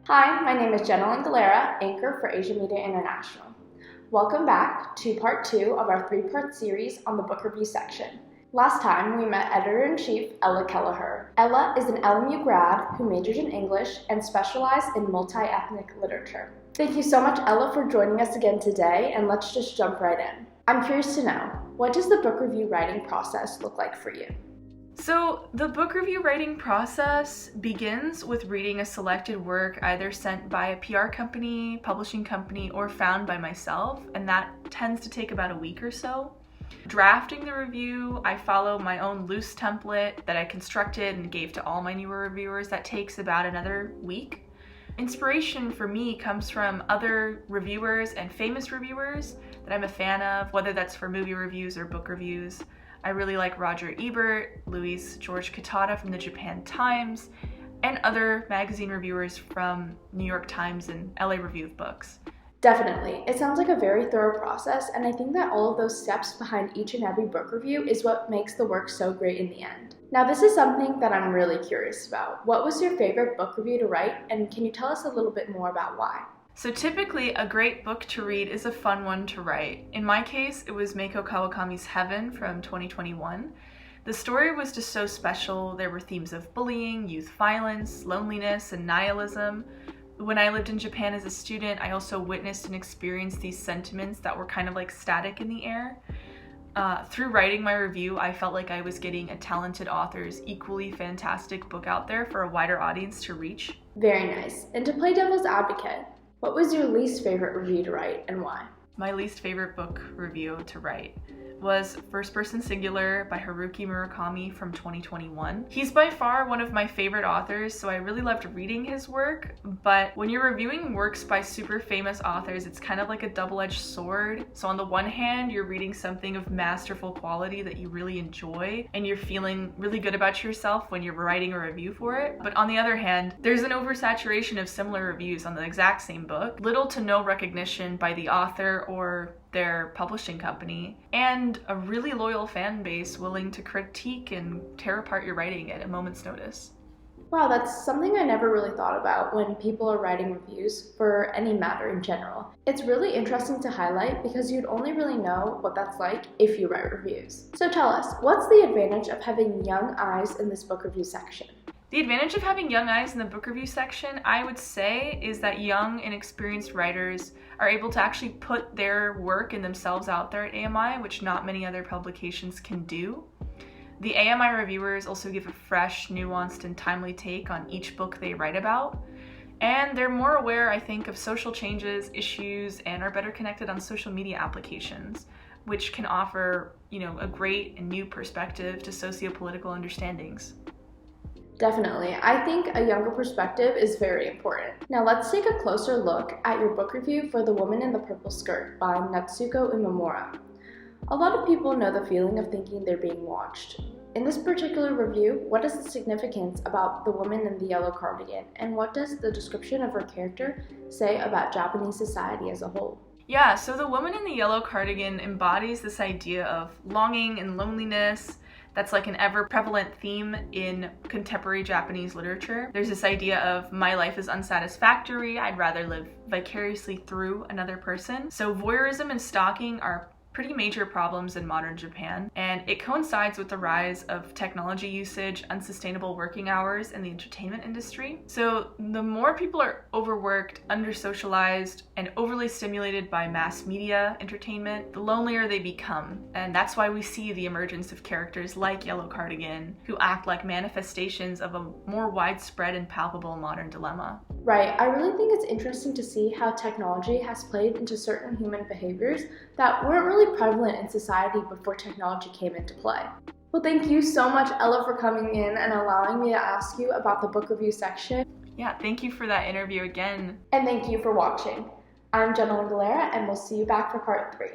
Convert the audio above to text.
Hi, my name is Janelynne Galera, anchor for Asia Media International. Welcome back to part 2 of our 3-part series on the book review section. Last time, we met Editor-in-Chief Ella Kelleher. Ella is an LMU grad who majored in English and specialized in multi-ethnic literature. Thank you so much, Ella, for joining us again today, and let's just jump right in. I'm curious to know, what does the book review writing process look like for you? So the book review writing process begins with reading a selected work either sent by a PR company, publishing company, or found by myself, and that tends to take about a week or so. Drafting the review, I follow my own loose template that I constructed and gave to all my newer reviewers. That takes about another week. Inspiration for me comes from other reviewers and famous reviewers that I'm a fan of, whether that's for movie reviews or book reviews. I really like Roger Ebert, Luis George Kitata from the Japan Times, and other magazine reviewers from New York Times and LA Review of Books. Definitely. It sounds like a very thorough process, and I think that all of those steps behind each and every book review is what makes the work so great in the end. Now, this is something that I'm really curious about. What was your favorite book review to write, and can you tell us a little bit more about why? So typically, a great book to read is a fun one to write. In my case, it was Meiko Kawakami's Heaven from 2021. The story was just so special. There were themes of bullying, youth violence, loneliness, and nihilism. When I lived in Japan as a student, I also witnessed and experienced these sentiments that were kind of like static in the air. Through writing my review, I felt like I was getting a talented author's equally fantastic book out there for a wider audience to reach. Very nice. And to play devil's advocate, what was your least favorite review to write and why? My least favorite book review to write was First Person Singular by Haruki Murakami from 2021. He's by far one of my favorite authors, so I really loved reading his work, but when you're reviewing works by super famous authors, it's kind of like a double-edged sword. So on the one hand, you're reading something of masterful quality that you really enjoy, and you're feeling really good about yourself when you're writing a review for it. But on the other hand, there's an oversaturation of similar reviews on the exact same book, little to no recognition by the author or their publishing company, and a really loyal fan base willing to critique and tear apart your writing at a moment's notice. Wow, that's something I never really thought about when people are writing reviews for any matter in general. It's really interesting to highlight because you'd only really know what that's like if you write reviews. So tell us, what's the advantage of having young eyes in this book review section? The advantage of having young eyes in the book review section, I would say, is that young and experienced writers are able to actually put their work and themselves out there at AMI, which not many other publications can do. The AMI reviewers also give a fresh, nuanced, and timely take on each book they write about. And they're more aware, I think, of social changes, issues, and are better connected on social media applications, which can offer, a great and new perspective to socio-political understandings. Definitely. I think a younger perspective is very important. Now let's take a closer look at your book review for The Woman in the Purple Skirt by Natsuko Imamura. A lot of people know the feeling of thinking they're being watched. In this particular review, what is the significance about the woman in the yellow cardigan, and what does the description of her character say about Japanese society as a whole? Yeah, so the woman in the yellow cardigan embodies this idea of longing and loneliness. That's like an ever-prevalent theme in contemporary Japanese literature. There's this idea of my life is unsatisfactory, I'd rather live vicariously through another person. So voyeurism and stalking are pretty major problems in modern Japan, and it coincides with the rise of technology usage, unsustainable working hours in the entertainment industry. So the more people are overworked, under-socialized, and overly stimulated by mass media entertainment, the lonelier they become. And that's why we see the emergence of characters like Yellow Cardigan, who act like manifestations of a more widespread and palpable modern dilemma. Right, I really think it's interesting to see how technology has played into certain human behaviors that weren't really prevalent in society before technology came into play. Well, thank you so much, Ella, for coming in and allowing me to ask you about the book review section. Yeah, thank you for that interview again. And thank you for watching. I'm Janelynne Galera, and we'll see you back for part 3.